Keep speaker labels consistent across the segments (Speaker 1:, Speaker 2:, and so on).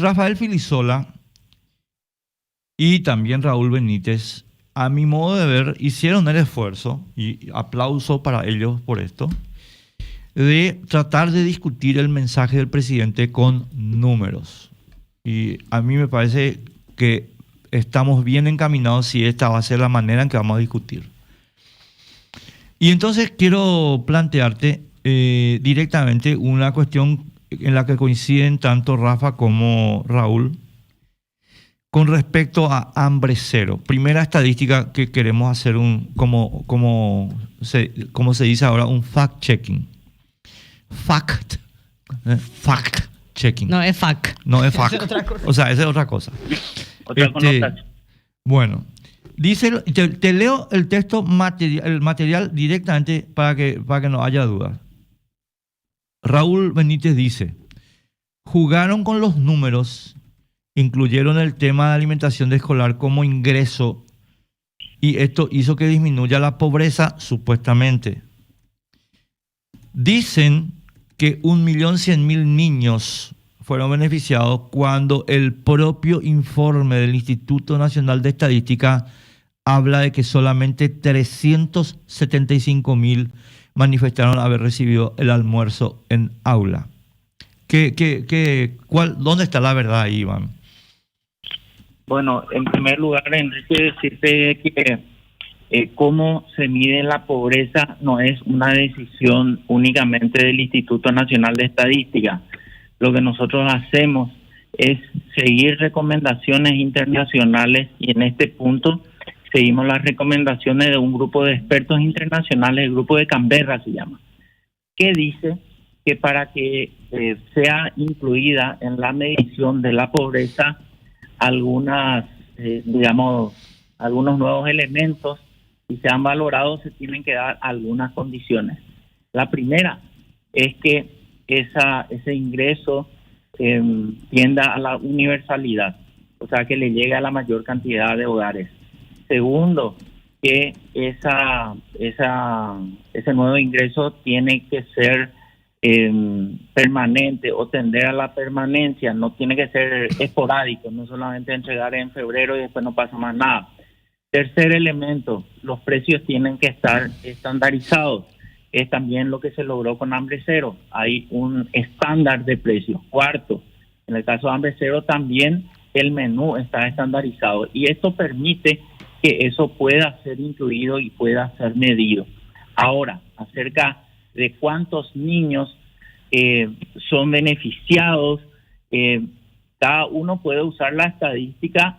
Speaker 1: Rafael Filisola y también Raúl Benítez, a mi modo de ver, hicieron el esfuerzo, y aplauso para ellos por esto, de tratar de discutir el mensaje del presidente con números. Y a mí me parece que estamos bien encaminados si esta va a ser la manera en que vamos a discutir. Y entonces quiero plantearte directamente una cuestión en la que coinciden tanto Rafa como Raúl con respecto a hambre cero. Primera estadística que queremos hacer como se dice ahora, un fact-checking. Fact-checking.
Speaker 2: No, es fact.
Speaker 1: No es fact.
Speaker 2: Es otra cosa.
Speaker 1: O sea, esa es otra cosa.
Speaker 3: Otra connotación.
Speaker 1: Bueno, dice, te leo el texto el material directamente para que no haya dudas. Raúl Benítez dice: jugaron con los números, incluyeron el tema de alimentación de escolar como ingreso y esto hizo que disminuya la pobreza supuestamente. Dicen que 1.100.000 niños fueron beneficiados cuando el propio informe del Instituto Nacional de Estadística habla de que solamente 375.000 manifestaron haber recibido el almuerzo en aula. ¿Dónde está la verdad, Iván?
Speaker 3: Bueno, en primer lugar, Enrique, decirte que cómo se mide la pobreza no es una decisión únicamente del Instituto Nacional de Estadística. Lo que nosotros hacemos es seguir recomendaciones internacionales y en este punto seguimos las recomendaciones de un grupo de expertos internacionales, el grupo de Canberra se llama, que dice que para que sea incluida en la medición de la pobreza algunos nuevos elementos y sean valorados, se tienen que dar algunas condiciones. La primera es que ese ingreso tienda a la universalidad, o sea, que le llegue a la mayor cantidad de hogares. Segundo, que ese nuevo ingreso tiene que ser permanente o tender a la permanencia, no tiene que ser esporádico, no solamente entregar en febrero y después no pasa más nada. Tercer elemento, los precios tienen que estar estandarizados. Es también lo que se logró con Hambre Cero. Hay un estándar de precios. Cuarto, en el caso de Hambre Cero también el menú está estandarizado y esto permite que eso pueda ser incluido y pueda ser medido. Ahora, acerca de cuántos niños son beneficiados, cada uno puede usar la estadística,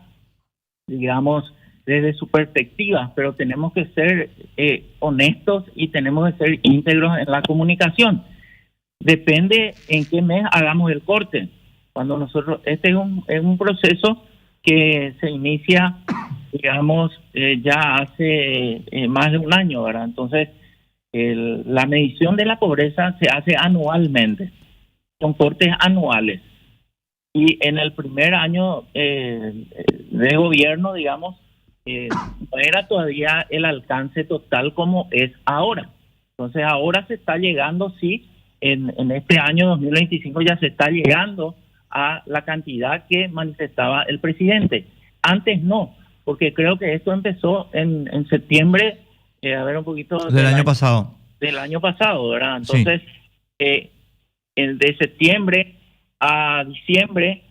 Speaker 3: digamos, desde su perspectiva, pero tenemos que ser honestos y tenemos que ser íntegros en la comunicación. Depende en qué mes hagamos el corte. Cuando nosotros, este es un proceso que se inicia, digamos, ya hace más de un año, ¿verdad? Entonces, la medición de la pobreza se hace anualmente, con cortes anuales. Y en el primer año de gobierno, digamos, no era todavía el alcance total como es ahora. Entonces ahora se está llegando, sí, en este año 2025 ya se está llegando a la cantidad que manifestaba el presidente. Antes no, porque creo que esto empezó en septiembre, a ver un poquito...
Speaker 1: Del año pasado.
Speaker 3: Del año pasado, ¿verdad? Entonces, sí. De septiembre a diciembre,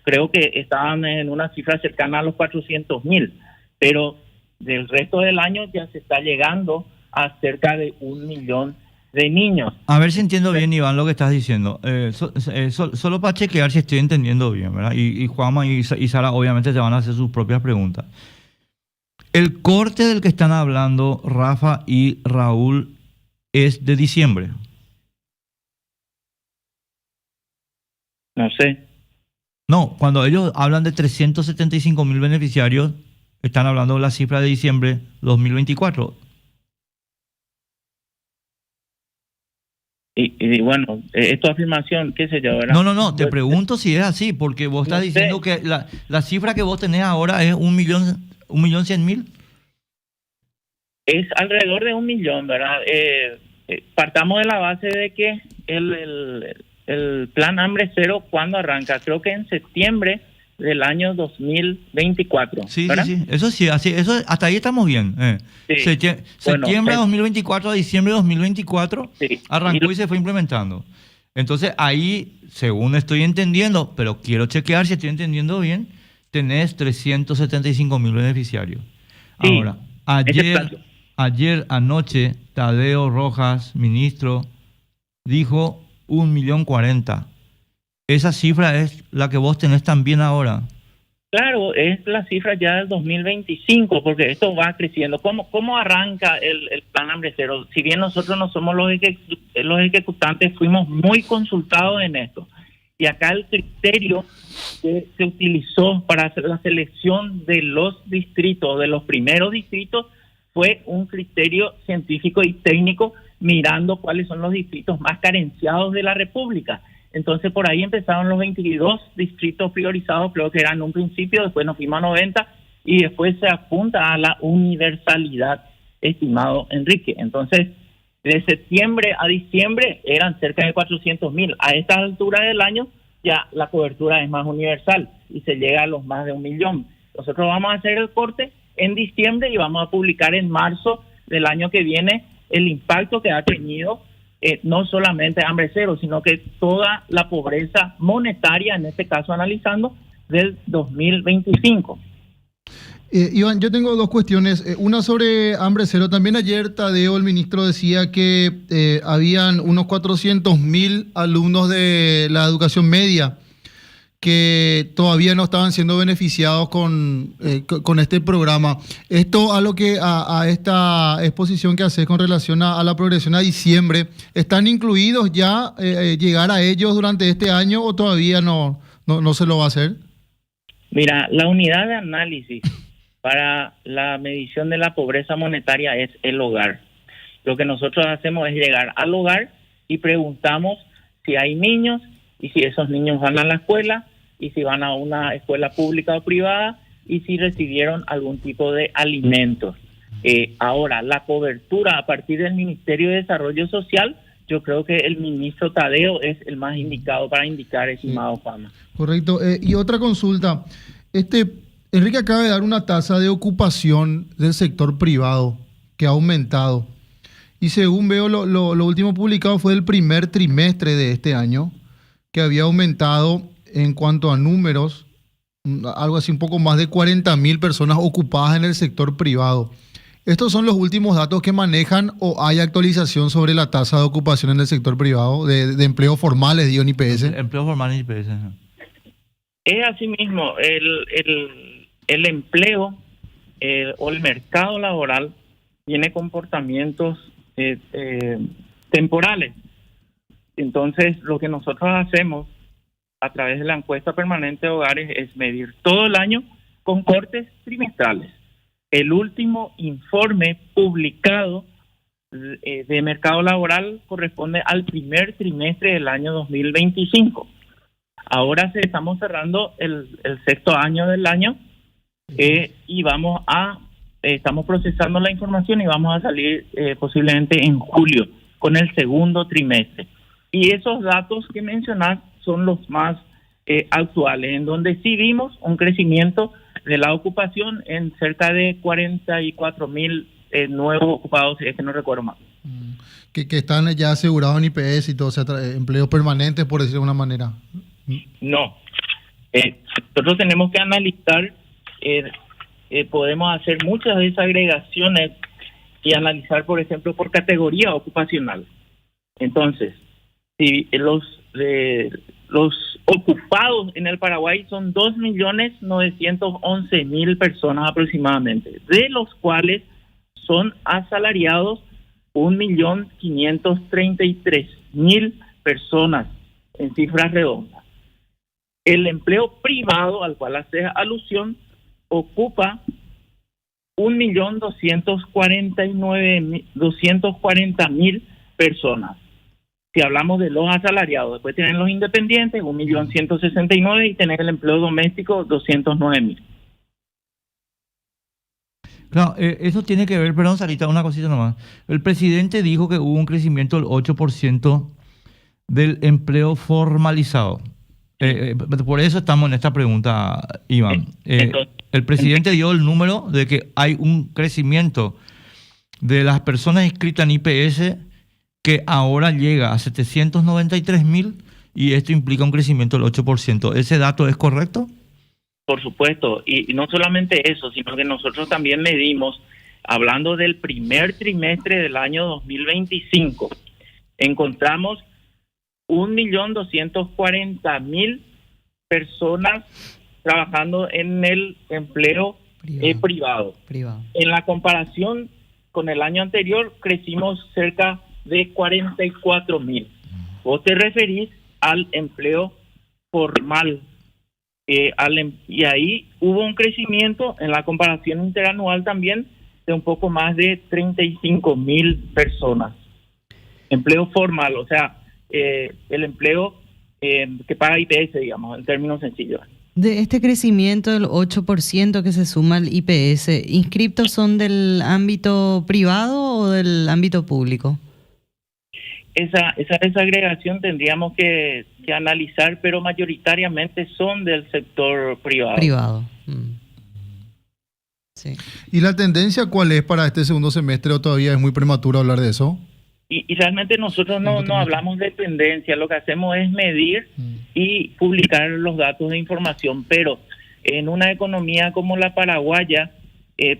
Speaker 3: creo que estaban en una cifra cercana a los 400.000, pero del resto del año ya se está llegando a cerca de 1 millón de niños.
Speaker 1: A ver si entiendo bien, Iván, lo que estás diciendo. Solo para chequear si estoy entendiendo bien, ¿verdad? Y Juanma y Sara obviamente te van a hacer sus propias preguntas. El corte del que están hablando Rafa y Raúl es de diciembre.
Speaker 3: No sé.
Speaker 1: No, cuando ellos hablan de 375.000 beneficiarios, están hablando de la cifra de diciembre 2024.
Speaker 3: Y bueno, esta afirmación, qué sé yo, ¿verdad?
Speaker 1: No, te pregunto si es así, porque vos estás diciendo que la cifra que vos tenés ahora es 1.100.000.
Speaker 3: Es alrededor de 1 millón, ¿verdad? Partamos de la base de que el plan Hambre Cero, ¿cuándo arranca? Creo que en septiembre del año 2024.
Speaker 1: Sí,
Speaker 3: ¿verdad?
Speaker 1: sí, sí. Eso sí, así, eso, hasta ahí estamos bien.
Speaker 3: Sí.
Speaker 1: Septiembre de
Speaker 3: Bueno,
Speaker 1: 2024 a diciembre de 2024
Speaker 3: sí.
Speaker 1: arrancó y se fue implementando. Entonces ahí, según estoy entendiendo, pero quiero chequear si estoy entendiendo bien, tenés 375.000 beneficiarios.
Speaker 3: Sí,
Speaker 1: Ahora,
Speaker 3: ese plazo.
Speaker 1: ayer anoche, Tadeo Rojas, ministro, dijo 1.040.000. Esa cifra es la que vos tenés también ahora.
Speaker 3: Claro, es la cifra ya del 2025, porque esto va creciendo. ¿Cómo arranca el plan Hambre Cero? Si bien nosotros no somos los ejecutantes, fuimos muy consultados en esto. Y acá el criterio que se utilizó para hacer la selección de los distritos, de los primeros distritos, fue un criterio científico y técnico mirando cuáles son los distritos más carenciados de la República. Entonces por ahí empezaron los 22 distritos priorizados, creo que eran un principio, después nos fuimos a 90 y después se apunta a la universalidad, estimado Enrique. Entonces, de septiembre a diciembre eran cerca de 400.000. A esta altura del año ya la cobertura es más universal y se llega a los más de 1.000.000. Nosotros vamos a hacer el corte en diciembre y vamos a publicar en marzo del año que viene el impacto que ha tenido no solamente Hambre Cero, sino que toda la pobreza monetaria, en este caso analizando, del 2025.
Speaker 2: Iván, yo tengo dos cuestiones. Una sobre Hambre Cero. También ayer Tadeo, el ministro, decía que habían unos 400.000 alumnos de la educación media que todavía no estaban siendo beneficiados con este programa. Esto a esta exposición que haces con relación a la progresión a diciembre, ¿están incluidos ya llegar a ellos durante este año o todavía no se lo va a hacer?
Speaker 3: Mira, la unidad de análisis para la medición de la pobreza monetaria es el hogar. Lo que nosotros hacemos es llegar al hogar y preguntamos si hay niños y si esos niños van a la escuela y si van a una escuela pública o privada y si recibieron algún tipo de alimentos. Ahora, la cobertura a partir del Ministerio de Desarrollo Social, yo creo que el ministro Tadeo es el más indicado para indicar, estimado Juanma.
Speaker 2: Correcto. Y otra consulta. Enrique acaba de dar una tasa de ocupación del sector privado que ha aumentado. Y según veo, lo último publicado fue el primer trimestre de este año, que había aumentado en cuanto a números, algo así, un poco más de 40.000 personas ocupadas en el sector privado. ¿Estos son los últimos datos que manejan o hay actualización sobre la tasa de ocupación en el sector privado, de empleos formales, digo, en IPS?
Speaker 1: Empleos formales en IPS.
Speaker 3: Es así mismo, el empleo o el mercado laboral tiene comportamientos temporales. Entonces, lo que nosotros hacemos a través de la encuesta permanente de hogares es medir todo el año con cortes trimestrales. El último informe publicado de mercado laboral corresponde al primer trimestre del año 2025. Ahora estamos cerrando el sexto año del año y estamos procesando la información y vamos a salir posiblemente en julio con el segundo trimestre. Y esos datos que mencionás son los más actuales, en donde sí vimos un crecimiento de la ocupación en cerca de 44.000 nuevos ocupados, si es que no recuerdo mal.
Speaker 2: Que están ya asegurados en IPS y todo, o sea, empleos permanentes, por decirlo de una manera.
Speaker 3: No. Nosotros tenemos que analizar, podemos hacer muchas desagregaciones y analizar, por ejemplo, por categoría ocupacional. Entonces, si los ocupados en el Paraguay son 2.911.000 personas aproximadamente, de los cuales son asalariados 1.533.000 personas en cifras redondas. El empleo privado al cual hace alusión ocupa 1.240.000 personas. Si hablamos de los asalariados, después tienen los independientes, 1.169.000 y tener el empleo doméstico, 209.000.
Speaker 1: Claro, eso tiene que ver, perdón, Sarita, una cosita nomás. El presidente dijo que hubo un crecimiento del 8% del empleo formalizado. Por eso estamos en esta pregunta, Iván. El presidente dio el número de que hay un crecimiento de las personas inscritas en IPS que ahora llega a 793.000 y esto implica un crecimiento del 8%. ¿Ese dato es correcto?
Speaker 3: Por supuesto, y no solamente eso, sino que nosotros también medimos, hablando del primer trimestre del año 2025, encontramos 1.240.000 personas trabajando en el empleo privado. En la comparación con el año anterior, crecimos cerca de 44.000. Vos te referís al empleo formal. Y ahí hubo un crecimiento en la comparación interanual también de un poco más de 35.000 personas. Empleo formal, o sea, el empleo que paga IPS, digamos, en términos sencillos.
Speaker 4: De este crecimiento del 8% que se suma al IPS, ¿inscriptos son del ámbito privado o del ámbito público?
Speaker 3: Esa desagregación tendríamos que analizar, pero mayoritariamente son del sector privado.
Speaker 4: Sí.
Speaker 2: ¿Y la tendencia cuál es para este segundo semestre o todavía es muy prematuro hablar de eso?
Speaker 3: Y realmente nosotros no hablamos de tendencia, lo que hacemos es medir y publicar los datos de información, pero en una economía como la paraguaya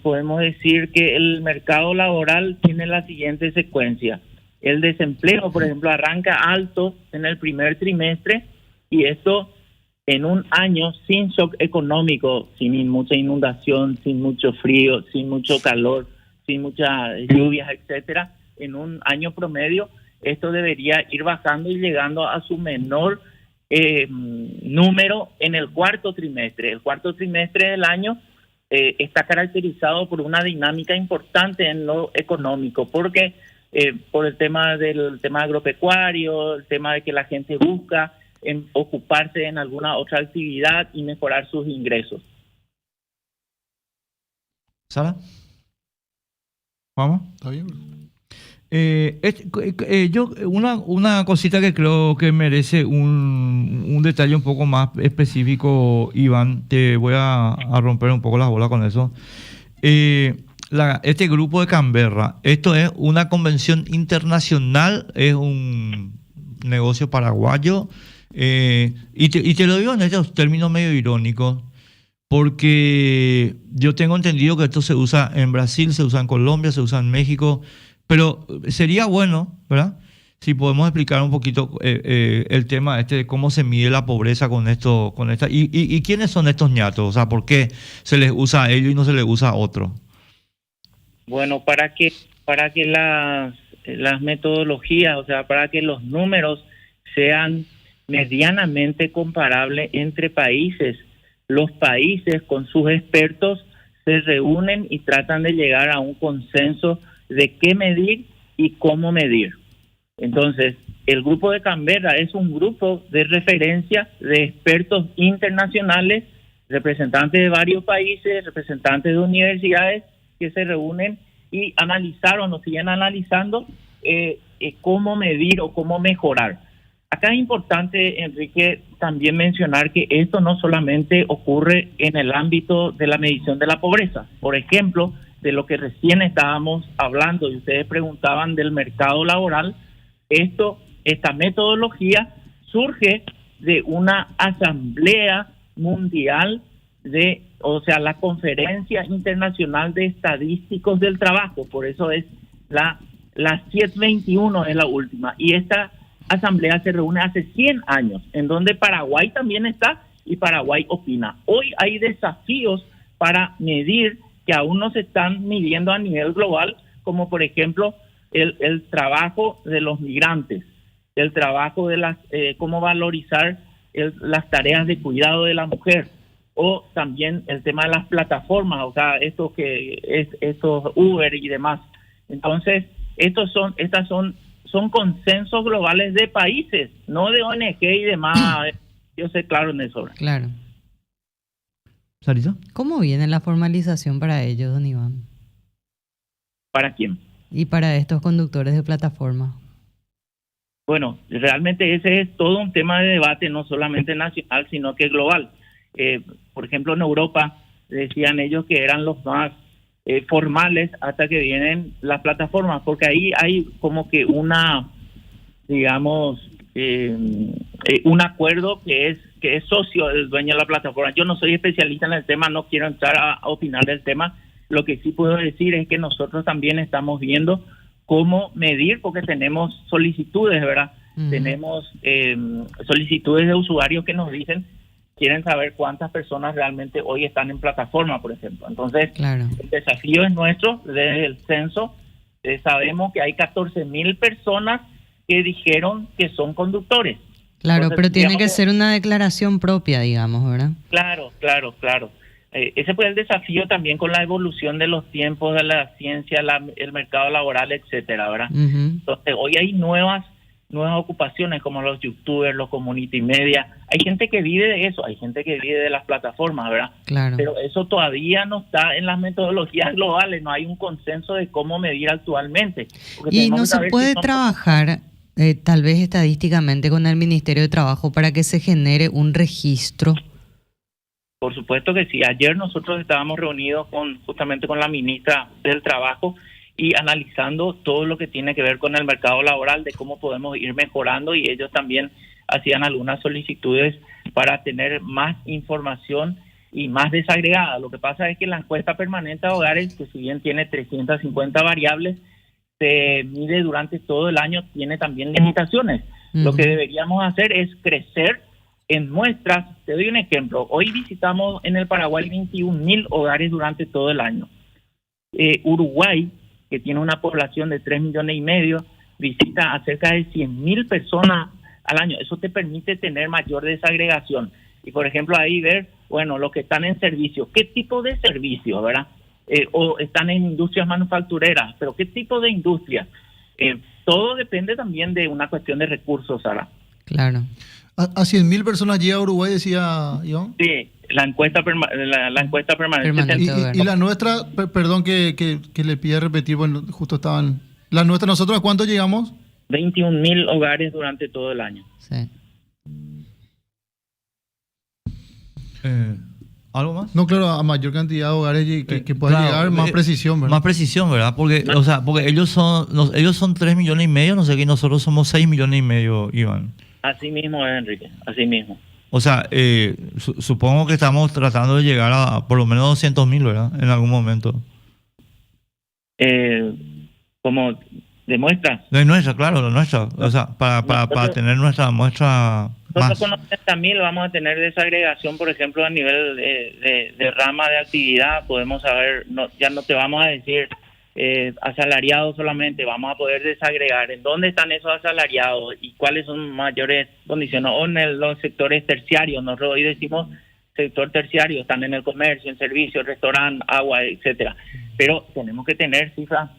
Speaker 3: podemos decir que el mercado laboral tiene la siguiente secuencia. El desempleo, por ejemplo, arranca alto en el primer trimestre y esto en un año sin shock económico, sin mucha inundación, sin mucho frío, sin mucho calor, sin muchas lluvias, etcétera. En un año promedio, esto debería ir bajando y llegando a su menor número en el cuarto trimestre. El cuarto trimestre del año está caracterizado por una dinámica importante en lo económico, porque por el tema agropecuario, el tema de que la gente busca ocuparse en alguna otra actividad y mejorar sus ingresos.
Speaker 1: ¿Sara? ¿Vamos?
Speaker 2: ¿Está bien?
Speaker 1: Yo una cosita que creo que merece un detalle un poco más específico, Iván, te voy a romper un poco las bolas con eso. Este grupo de Canberra, esto es una convención internacional, es un negocio paraguayo, y te lo digo en estos términos medio irónicos, porque yo tengo entendido que esto se usa en Brasil, se usa en Colombia, se usa en México, pero sería bueno, ¿verdad?, si podemos explicar un poquito el tema de cómo se mide la pobreza con esta y quiénes son estos ñatos, o sea, por qué se les usa a ellos y no se les usa a otros.
Speaker 3: Bueno, para que las metodologías, o sea, para que los números sean medianamente comparables entre países, los países con sus expertos se reúnen y tratan de llegar a un consenso de qué medir y cómo medir. Entonces, el grupo de Canberra es un grupo de referencia de expertos internacionales, representantes de varios países, representantes de universidades que se reúnen y analizaron o siguen analizando cómo medir o cómo mejorar. Acá es importante, Enrique, también mencionar que esto no solamente ocurre en el ámbito de la medición de la pobreza. Por ejemplo, de lo que recién estábamos hablando y ustedes preguntaban del mercado laboral, esta metodología surge de una asamblea mundial o sea, la Conferencia Internacional de Estadísticos del Trabajo, por eso es la 721 es la última, y esta asamblea se reúne hace 100 años, en donde Paraguay también está y Paraguay opina. Hoy hay desafíos para medir que aún no se están midiendo a nivel global, como por ejemplo el trabajo de los migrantes, el trabajo de cómo valorizar las tareas de cuidado de la mujer, o también el tema de las plataformas, o sea, estos Uber y demás. Entonces, estas son consensos globales de países, no de ONG y demás. Yo sé claro en eso.
Speaker 4: Claro.
Speaker 1: ¿Sarisa?
Speaker 4: ¿Cómo viene la formalización para ellos, don Iván?
Speaker 3: ¿Para quién?
Speaker 4: Y para estos conductores de plataforma.
Speaker 3: Bueno, realmente ese es todo un tema de debate, no solamente nacional, sino que global. Por ejemplo, en Europa decían ellos que eran los más formales hasta que vienen las plataformas, porque ahí hay como que digamos, un acuerdo que es socio del dueño de la plataforma. Yo no soy especialista en el tema, no quiero entrar a opinar del tema. Lo que sí puedo decir es que nosotros también estamos viendo cómo medir, porque tenemos solicitudes, ¿verdad? Tenemos solicitudes de usuarios que nos dicen, quieren saber cuántas personas realmente hoy están en plataforma, por ejemplo. Entonces,
Speaker 4: Claro.
Speaker 3: el desafío es nuestro. Desde el censo sabemos que hay 14.000 personas que dijeron que son conductores.
Speaker 4: Claro,
Speaker 3: Entonces,
Speaker 4: pero tiene
Speaker 3: digamos
Speaker 4: que ser una declaración propia, digamos, ¿verdad?
Speaker 3: Claro. Ese fue el desafío también con la evolución de los tiempos de la ciencia, el mercado laboral, etcétera, ¿verdad?
Speaker 4: Ujú.
Speaker 3: Entonces, hoy hay nuevas ocupaciones como los youtubers, los community media. Hay gente que vive de eso, hay gente que vive de las plataformas, ¿verdad?
Speaker 4: Claro.
Speaker 3: Pero eso todavía no está en las metodologías globales, no hay un consenso de cómo medir actualmente. Porque
Speaker 4: Y
Speaker 3: tenemos
Speaker 4: no
Speaker 3: que
Speaker 4: se
Speaker 3: saber
Speaker 4: puede
Speaker 3: si son-
Speaker 4: trabajar, tal vez estadísticamente, con el Ministerio de Trabajo para que se genere un registro.
Speaker 3: Por supuesto que sí. Ayer nosotros estábamos reunidos justamente con la ministra del Trabajo y analizando todo lo que tiene que ver con el mercado laboral, de cómo podemos ir mejorando, y ellos también hacían algunas solicitudes para tener más información y más desagregada. Lo que pasa es que la encuesta permanente de hogares, que si bien tiene 350 variables, se mide durante todo el año, tiene también limitaciones. Lo que deberíamos hacer es crecer en muestras. Te doy un ejemplo. Hoy visitamos en el Paraguay 21.000 hogares durante todo el año. Uruguay, que tiene una población de 3,5 millones, visita a cerca de 100.000 personas al año. Eso te permite tener mayor desagregación. Y, por ejemplo, ahí ver, bueno, los que están en servicios, ¿qué tipo de servicios, verdad? O están en industrias manufactureras, pero ¿qué tipo de industria? Todo depende también de una cuestión de recursos, Sara.
Speaker 4: Claro.
Speaker 2: A 100.000 personas llega a Uruguay, decía Iván.
Speaker 3: Sí, la encuesta permanente.
Speaker 4: Permanente.
Speaker 2: Y la nuestra, perdón que le pida repetir, bueno, justo estaban. La nuestra, ¿nosotros a cuánto llegamos?
Speaker 3: 21.000 hogares durante todo el año.
Speaker 4: Sí.
Speaker 1: ¿Algo más?
Speaker 2: No, claro, a mayor cantidad de hogares que pueda
Speaker 1: Claro,
Speaker 2: llegar, más precisión, ¿verdad?
Speaker 1: Más precisión, ¿verdad? Porque, o sea, porque ellos son 3,5 millones, no sé qué, nosotros somos 6,5 millones, Iván.
Speaker 3: Así mismo es, Enrique, así mismo.
Speaker 1: O sea, supongo que estamos tratando de llegar a por lo menos 200.000, ¿verdad? En algún momento.
Speaker 3: Como demuestra.
Speaker 1: De nuestra, claro, la nuestra. O sea, para tener nuestra muestra más.
Speaker 3: Nosotros con 80.000 vamos a tener desagregación, por ejemplo, a nivel de rama de actividad. Podemos saber, ya no te vamos a decir asalariados solamente, vamos a poder desagregar en dónde están esos asalariados y cuáles son mayores condiciones, o en los sectores terciarios. Nosotros hoy decimos sector terciario, están en el comercio, en servicios, restaurante, agua, etcétera. Pero tenemos que tener cifras,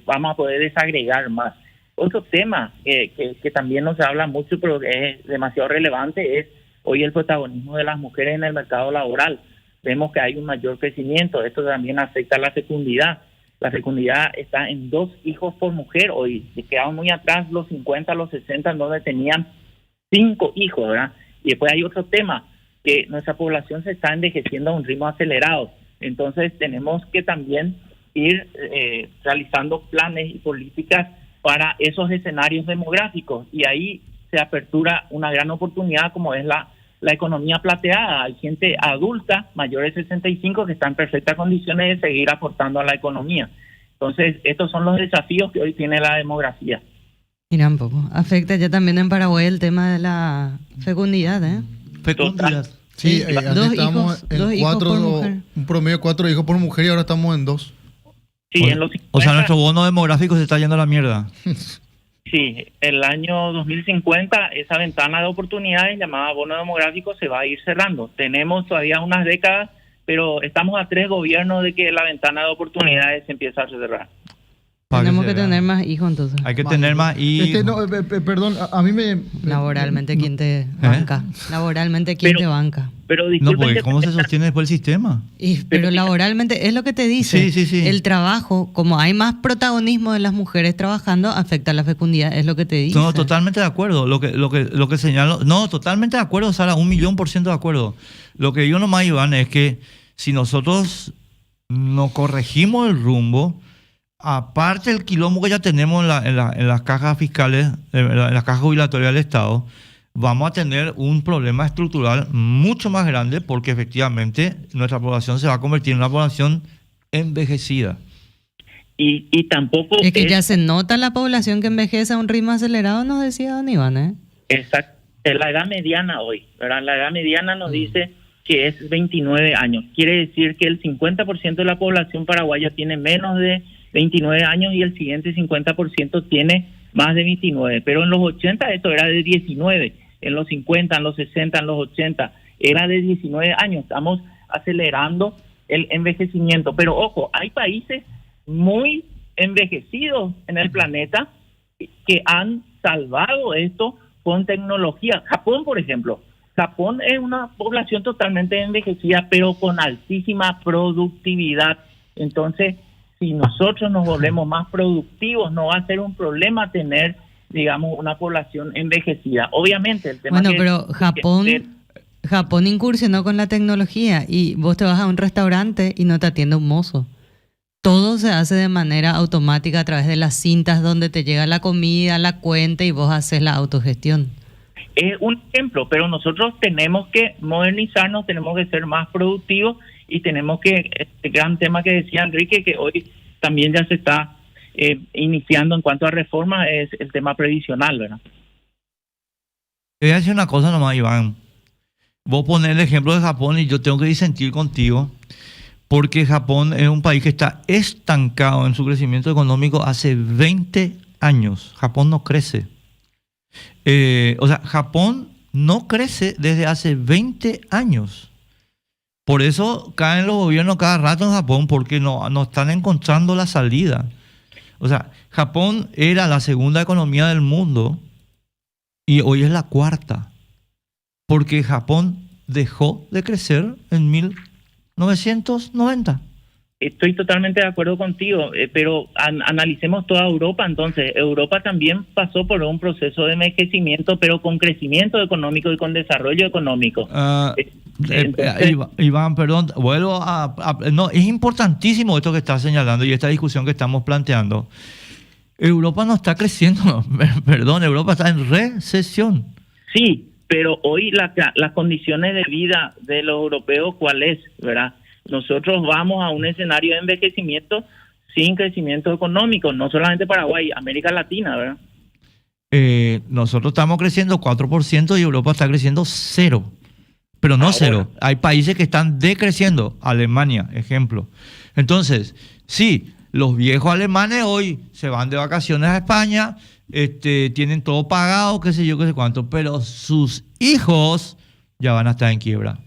Speaker 3: vamos a poder desagregar más. Otro tema que también no se habla mucho, pero que es demasiado relevante, es hoy el protagonismo de las mujeres en el mercado laboral. Vemos que hay un mayor crecimiento, esto también afecta a la fecundidad. La fecundidad está en 2 hijos por mujer hoy. Se quedaban muy atrás los 50, los 60, donde tenían 5 hijos, ¿verdad? Y después hay otro tema, que nuestra población se está envejeciendo a un ritmo acelerado. Entonces tenemos que también ir realizando planes y políticas para esos escenarios demográficos. Y ahí se apertura una gran oportunidad, como es la economía plateada. Hay gente adulta, mayores de 65, que está en perfectas condiciones de seguir aportando a la economía. Entonces, estos son los desafíos que hoy tiene la demografía.
Speaker 4: Mira un poco. Afecta ya también en Paraguay el tema de la fecundidad, ¿eh?
Speaker 1: Fecundidad.
Speaker 2: Sí,
Speaker 4: Sí,
Speaker 2: antes
Speaker 4: dos
Speaker 2: estábamos
Speaker 4: hijos- dos
Speaker 2: en
Speaker 4: hijos
Speaker 2: 4,
Speaker 4: por mujer.
Speaker 2: un promedio de 4 hijos por mujer y ahora estamos en 2.
Speaker 3: Sí, en los 50,
Speaker 1: O sea, nuestro bono demográfico se está yendo a la mierda.
Speaker 3: sí, el año 2050, esa ventana de oportunidades llamada bono demográfico se va a ir cerrando. Tenemos todavía unas décadas, pero estamos a 3 gobiernos de que la ventana de oportunidades se empieza a cerrar.
Speaker 4: Tenemos
Speaker 1: se
Speaker 4: que
Speaker 1: vea.
Speaker 4: tener más hijos entonces.
Speaker 1: Hay que tener más hijos.
Speaker 2: Perdón, a mí me...
Speaker 4: Laboralmente, ¿quién te banca? Laboralmente, ¿quién te banca?
Speaker 3: Pero
Speaker 1: No,
Speaker 3: disculpen
Speaker 1: porque
Speaker 3: que
Speaker 1: ¿cómo se sostiene después el sistema?
Speaker 4: Pero laboralmente, es lo que te dice.
Speaker 1: Sí.
Speaker 4: El trabajo, como hay más protagonismo de las mujeres trabajando, afecta a la fecundidad, es lo que te dice.
Speaker 1: No, totalmente de acuerdo. Lo que señalo, no, totalmente de acuerdo, Sara, 1.000.000% de acuerdo. Lo que yo nomás, Iván, es que si nosotros no corregimos el rumbo, aparte del quilombo que ya tenemos en las cajas fiscales, en las cajas jubilatorias del Estado, vamos a tener un problema estructural mucho más grande porque efectivamente nuestra población se va a convertir en una población envejecida.
Speaker 3: y tampoco
Speaker 4: Es que ya se nota la población que envejece a un ritmo acelerado, nos decía don Iván, ¿eh?
Speaker 3: exacto, la edad mediana hoy, ¿verdad? La edad mediana nos dice que es 29 años. Quiere decir que el 50% de la población paraguaya tiene menos de 29 años y el siguiente 50% tiene más de 29. Pero en los 80 esto era de 19, en los 50, en los 60, en los 80 era de 19 años. Estamos acelerando el envejecimiento. Pero ojo, hay países muy envejecidos en el planeta que han salvado esto con tecnología. Japón, por ejemplo. Japón es una población totalmente envejecida, pero con altísima productividad. Entonces, si nosotros nos volvemos más productivos, no va a ser un problema tener, digamos, una población envejecida. Obviamente, el tema
Speaker 4: pero Japón incursionó con la tecnología y vos te vas a un restaurante y no te atiende un mozo. Todo se hace de manera automática a través de las cintas donde te llega la comida, la cuenta y vos haces la autogestión.
Speaker 3: Es un ejemplo, pero nosotros tenemos que modernizarnos, tenemos que ser más productivos y tenemos que, este gran tema que decía Enrique, que hoy también ya se está iniciando en cuanto a reforma, es el tema previsional, ¿verdad?
Speaker 1: Te voy a decir una cosa nomás, Iván. Vos poner el ejemplo de Japón y yo tengo que disentir contigo, porque Japón es un país que está estancado en su crecimiento económico hace 20 años. Japón no crece. Japón no crece desde hace 20 años. Por eso caen los gobiernos cada rato en Japón, porque no están encontrando la salida. O sea, Japón era la segunda economía del mundo y hoy es la cuarta, porque Japón dejó de crecer en 1990.
Speaker 3: Estoy totalmente de acuerdo contigo, pero analicemos toda Europa. Entonces, Europa también pasó por un proceso de envejecimiento, pero con crecimiento económico y con desarrollo económico.
Speaker 1: Iván, perdón, vuelvo no, es importantísimo esto que estás señalando y esta discusión que estamos planteando. Europa no está creciendo, perdón, Europa está en recesión.
Speaker 3: Sí, pero hoy las condiciones de vida de los europeos, ¿cuál es, verdad? Nosotros vamos a un escenario de envejecimiento sin crecimiento económico, no solamente Paraguay, América Latina, ¿verdad?
Speaker 1: Nosotros estamos creciendo 4% y Europa está creciendo 0%. Pero no 0%. Hay países que están decreciendo. Alemania, ejemplo. Entonces, sí, los viejos alemanes hoy se van de vacaciones a España, tienen todo pagado, qué sé yo, qué sé cuánto, pero sus hijos ya van a estar en quiebra.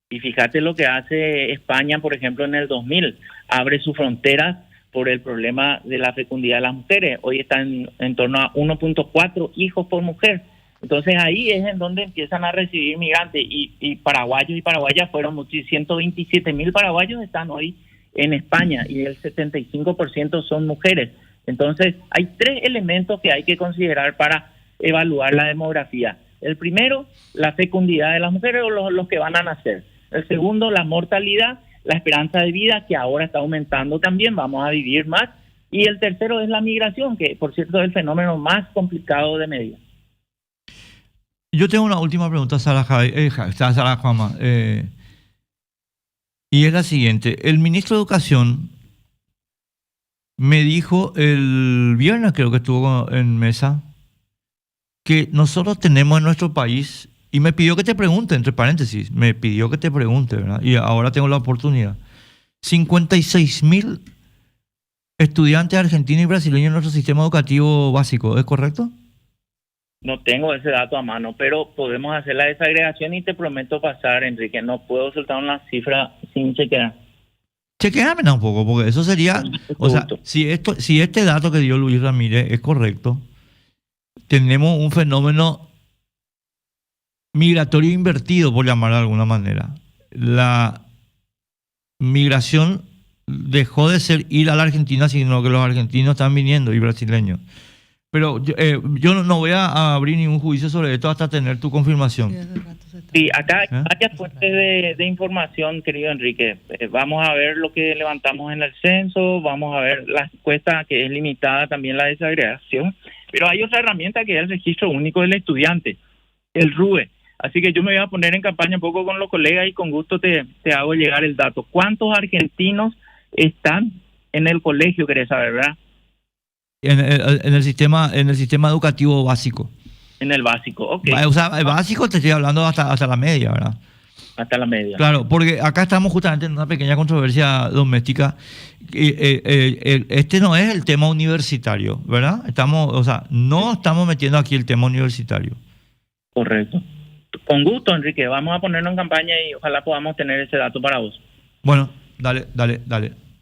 Speaker 3: Y fíjate lo que hace España, por ejemplo, en el 2000. Abre sus fronteras por el problema de la fecundidad de las mujeres. Hoy están en torno a 1.4 hijos por mujer. Entonces ahí es en donde empiezan a recibir migrantes. Y paraguayos y paraguayas fueron 127.000 paraguayos están hoy en España y el 75% son mujeres. Entonces hay 3 elementos que hay que considerar para evaluar la demografía. El primero, la fecundidad de las mujeres o los que van a nacer. El segundo, la mortalidad, la esperanza de vida, que ahora está aumentando también, vamos a vivir más. Y el tercero es la migración, que por cierto es el fenómeno más complicado de medir.
Speaker 1: Yo tengo una última pregunta, Sara Juanma, y es la siguiente. El ministro de Educación me dijo el viernes, creo que estuvo en mesa, que nosotros tenemos en nuestro país, y me pidió que te pregunte, entre paréntesis, me pidió que te pregunte, ¿verdad? Y ahora tengo la oportunidad. 56.000 estudiantes argentinos y brasileños en nuestro sistema educativo básico, ¿es correcto?
Speaker 3: No tengo ese dato a mano, pero podemos hacer la desagregación y te prometo pasar, Enrique. No puedo soltar una cifra sin chequear.
Speaker 1: Chequéame un poco, porque eso sería, o sea, si este dato que dio Luis Ramírez es correcto, tenemos un fenómeno migratorio invertido, por llamarlo de alguna manera. La migración dejó de ser ir a la Argentina, sino que los argentinos están viniendo y brasileños. Pero yo no voy a abrir ningún juicio sobre esto hasta tener tu confirmación.
Speaker 3: Sí, acá hay varias fuentes de información, querido Enrique. Vamos a ver lo que levantamos en el censo, vamos a ver la encuesta, que es limitada, también la desagregación, pero hay otra herramienta que es el registro único del estudiante, el RUE. Así que yo me voy a poner en campaña un poco con los colegas y con gusto te hago llegar el dato. ¿Cuántos argentinos están en el colegio, querés saber, verdad?
Speaker 1: En el sistema educativo básico.
Speaker 3: En el básico, ok.
Speaker 1: O sea, el básico te estoy hablando hasta la media, ¿verdad?
Speaker 3: Hasta la media.
Speaker 1: Claro, porque acá estamos justamente en una pequeña controversia doméstica. Este no es el tema universitario, ¿verdad? No estamos metiendo aquí el tema universitario.
Speaker 3: Correcto. Con gusto, Enrique. Vamos a ponernos en campaña y ojalá podamos tener ese dato para vos.
Speaker 1: Bueno, dale.